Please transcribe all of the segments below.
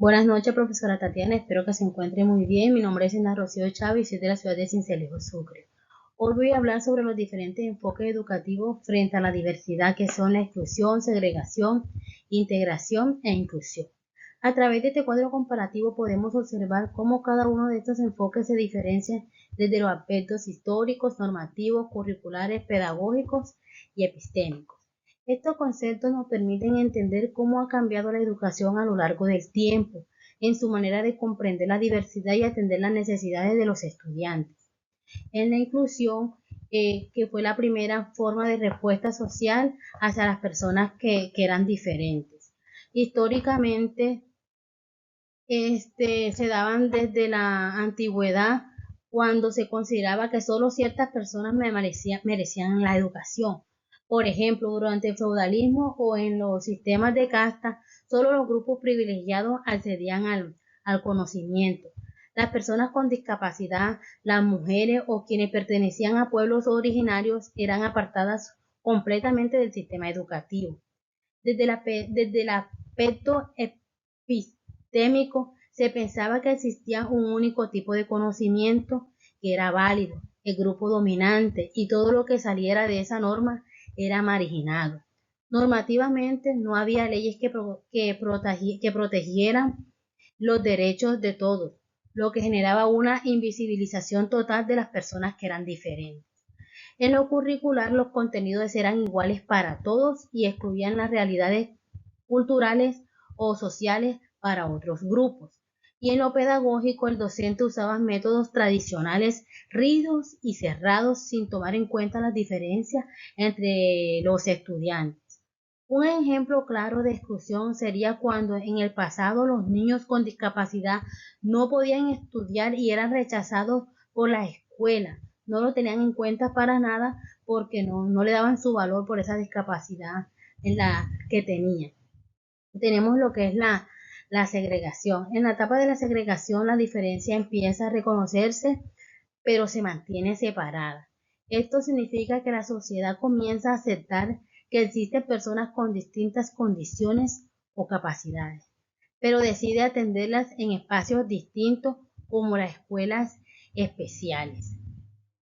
Buenas noches, profesora Tatiana. Espero que se encuentre muy bien. Mi nombre es Ina Rocío Chávez y soy de la ciudad de Sincelejo, Sucre. Hoy voy a hablar sobre los diferentes enfoques educativos frente a la diversidad que son la exclusión, segregación, integración e inclusión. A través de este cuadro comparativo podemos observar cómo cada uno de estos enfoques se diferencia desde los aspectos históricos, normativos, curriculares, pedagógicos y epistémicos. Estos conceptos nos permiten entender cómo ha cambiado la educación a lo largo del tiempo, en su manera de comprender la diversidad y atender las necesidades de los estudiantes. En la inclusión, que fue la primera forma de respuesta social hacia las personas que eran diferentes. Históricamente, se daban desde la antigüedad cuando se consideraba que solo ciertas personas merecían la educación. Por ejemplo, durante el feudalismo o en los sistemas de casta, solo los grupos privilegiados accedían al conocimiento. Las personas con discapacidad, las mujeres o quienes pertenecían a pueblos originarios eran apartadas completamente del sistema educativo. Desde el aspecto epistémico, se pensaba que existía un único tipo de conocimiento que era válido, el grupo dominante, y todo lo que saliera de esa norma era marginado. Normativamente no había leyes que protegieran los derechos de todos, lo que generaba una invisibilización total de las personas que eran diferentes. En lo curricular, los contenidos eran iguales para todos y excluían las realidades culturales o sociales para otros grupos. Y en lo pedagógico, el docente usaba métodos tradicionales rígidos y cerrados sin tomar en cuenta las diferencias entre los estudiantes. Un ejemplo claro de exclusión sería cuando en el pasado los niños con discapacidad no podían estudiar y eran rechazados por la escuela. No lo tenían en cuenta para nada porque no le daban su valor por esa discapacidad en la que tenían. Tenemos lo que es la segregación. En la etapa de la segregación, la diferencia empieza a reconocerse, pero se mantiene separada. Esto significa que la sociedad comienza a aceptar que existen personas con distintas condiciones o capacidades, pero decide atenderlas en espacios distintos como las escuelas especiales.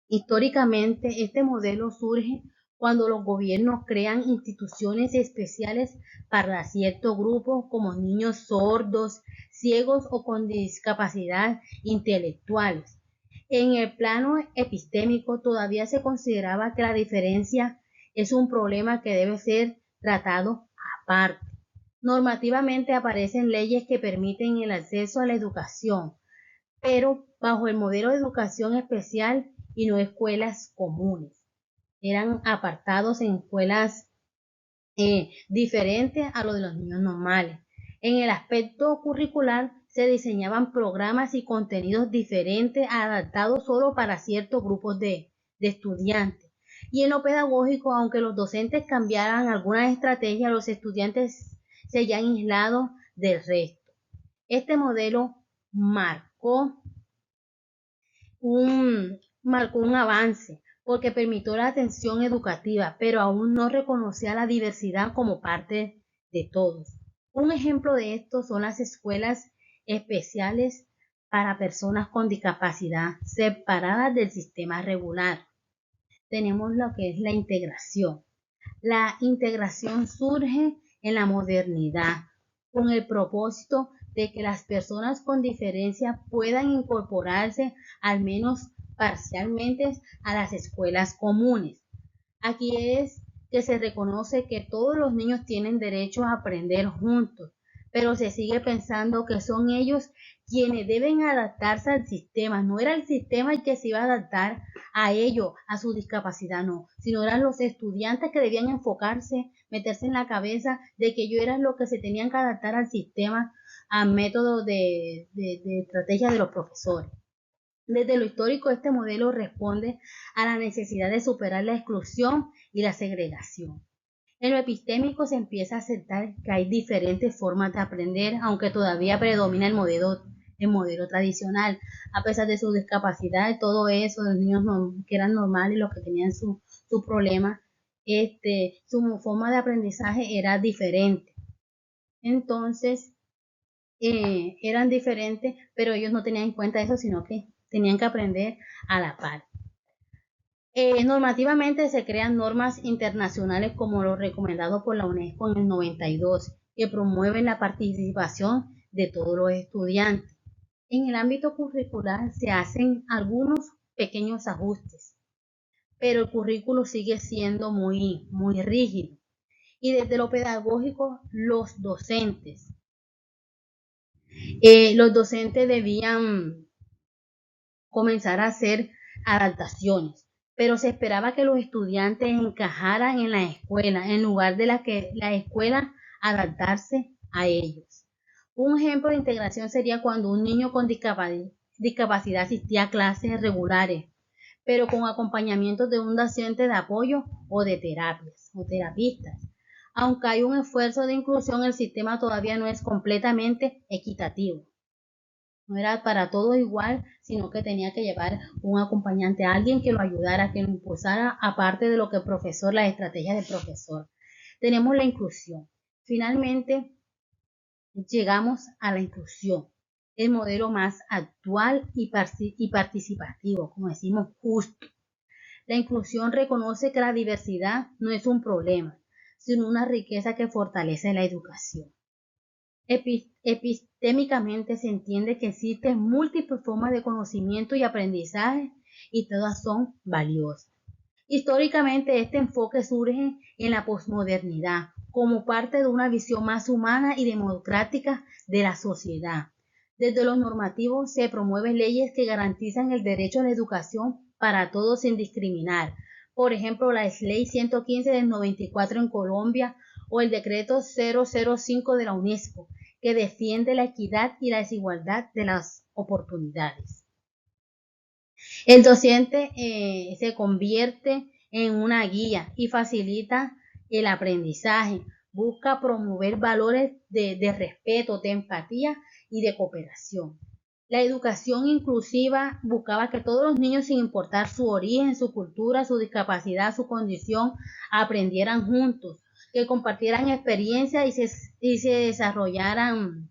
Históricamente, este modelo surge cuando los gobiernos crean instituciones especiales para ciertos grupos como niños sordos, ciegos o con discapacidad intelectuales. En el plano epistémico todavía se consideraba que la diferencia es un problema que debe ser tratado aparte. Normativamente aparecen leyes que permiten el acceso a la educación, pero bajo el modelo de educación especial y no escuelas comunes. Eran apartados en escuelas diferentes a lo de los niños normales. En el aspecto curricular se diseñaban programas y contenidos diferentes adaptados solo para ciertos grupos de estudiantes. Y en lo pedagógico, aunque los docentes cambiaran algunas estrategias, los estudiantes seguían aislados del resto. Este modelo marcó un avance porque permitió la atención educativa, pero aún no reconocía la diversidad como parte de todos. Un ejemplo de esto son las escuelas especiales para personas con discapacidad separadas del sistema regular. Tenemos lo que es la integración. La integración surge en la modernidad con el propósito de que las personas con diferencia puedan incorporarse al menos parcialmente a las escuelas comunes. Aquí es que se reconoce que todos los niños tienen derecho a aprender juntos, pero se sigue pensando que son ellos quienes deben adaptarse al sistema. No era el sistema el que se iba a adaptar a ellos, a su discapacidad, no, sino eran los estudiantes que debían enfocarse, meterse en la cabeza de que ellos eran los que se tenían que adaptar al sistema, al método de estrategia de los profesores. Desde lo histórico, este modelo responde a la necesidad de superar la exclusión y la segregación. En lo epistémico se empieza a aceptar que hay diferentes formas de aprender, aunque todavía predomina el modelo tradicional, a pesar de su discapacidad y todo eso, los niños que eran normales y los que tenían su problema, su forma de aprendizaje era diferente. Entonces, eran diferentes, pero ellos no tenían en cuenta eso, sino que tenían que aprender a la par. Normativamente se crean normas internacionales como lo recomendado por la UNESCO en el 92, que promueven la participación de todos los estudiantes. En el ámbito curricular se hacen algunos pequeños ajustes, pero el currículo sigue siendo muy rígido. Y desde lo pedagógico, los docentes debían comenzar a hacer adaptaciones, pero se esperaba que los estudiantes encajaran en la escuela en lugar de que la escuela adaptarse a ellos. Un ejemplo de integración sería cuando un niño con discapacidad asistía a clases regulares, pero con acompañamiento de un docente de apoyo o de terapias o terapistas. Aunque hay un esfuerzo de inclusión, el sistema todavía no es completamente equitativo. No era para todos igual, sino que tenía que llevar un acompañante, alguien que lo ayudara, que lo impulsara, aparte de lo que el profesor, las estrategias del profesor. Tenemos la inclusión. Finalmente, llegamos a la inclusión, el modelo más actual y participativo, como decimos, justo. La inclusión reconoce que la diversidad no es un problema, sino una riqueza que fortalece la educación. Epistémicamente se entiende que existen múltiples formas de conocimiento y aprendizaje y todas son valiosas. Históricamente este enfoque surge en la posmodernidad como parte de una visión más humana y democrática de la sociedad. Desde los normativos se promueven leyes que garantizan el derecho a la educación para todos sin discriminar. Por ejemplo, la Ley 115 del 94 en Colombia o el decreto 005 de la UNESCO, que defiende la equidad y la desigualdad de las oportunidades. El docente se convierte en una guía y facilita el aprendizaje. Busca promover valores de respeto, de empatía y de cooperación. La educación inclusiva buscaba que todos los niños, sin importar su origen, su cultura, su discapacidad, su condición, aprendieran juntos, que compartieran experiencias y se desarrollaran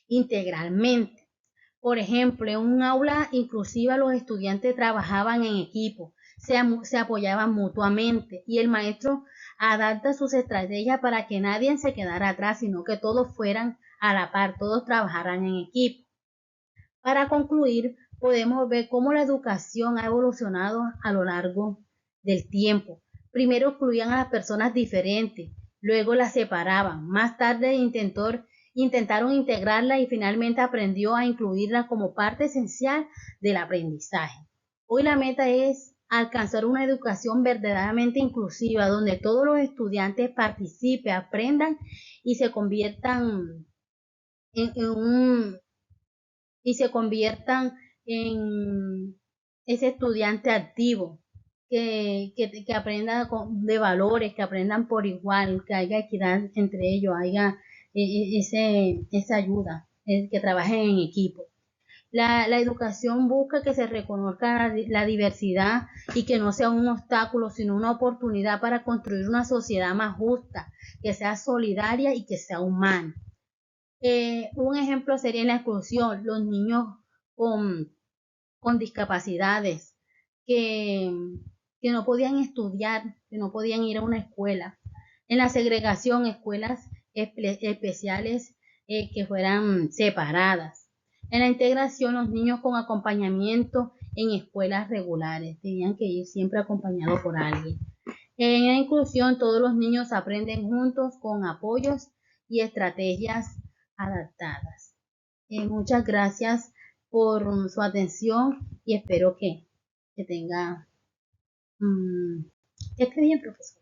integralmente. Por ejemplo, en un aula inclusiva los estudiantes trabajaban en equipo, se apoyaban mutuamente y el maestro adapta sus estrategias para que nadie se quedara atrás, sino que todos fueran a la par, todos trabajaran en equipo. Para concluir, podemos ver cómo la educación ha evolucionado a lo largo del tiempo. Primero excluían a las personas diferentes, luego las separaban, más tarde intentaron integrarla y finalmente aprendió a incluirla como parte esencial del aprendizaje. Hoy la meta es alcanzar una educación verdaderamente inclusiva, donde todos los estudiantes participen, aprendan y se conviertan en en ese estudiante activo, que aprenda de valores, que aprendan por igual, que haya equidad entre ellos, haya esa ayuda, que trabajen en equipo. La educación busca que se reconozca la diversidad y que no sea un obstáculo, sino una oportunidad para construir una sociedad más justa, que sea solidaria y que sea humana. Un ejemplo sería en la exclusión, los niños con, con discapacidades que, que no podían estudiar, que no podían ir a una escuela. En la segregación, escuelas especiales que fueran separadas. En la integración, los niños con acompañamiento en escuelas regulares, tenían que ir siempre acompañados por alguien. En la inclusión, todos los niños aprenden juntos con apoyos y estrategias adaptadas. Muchas gracias por su atención y espero que tenga, que esté bien, profesor.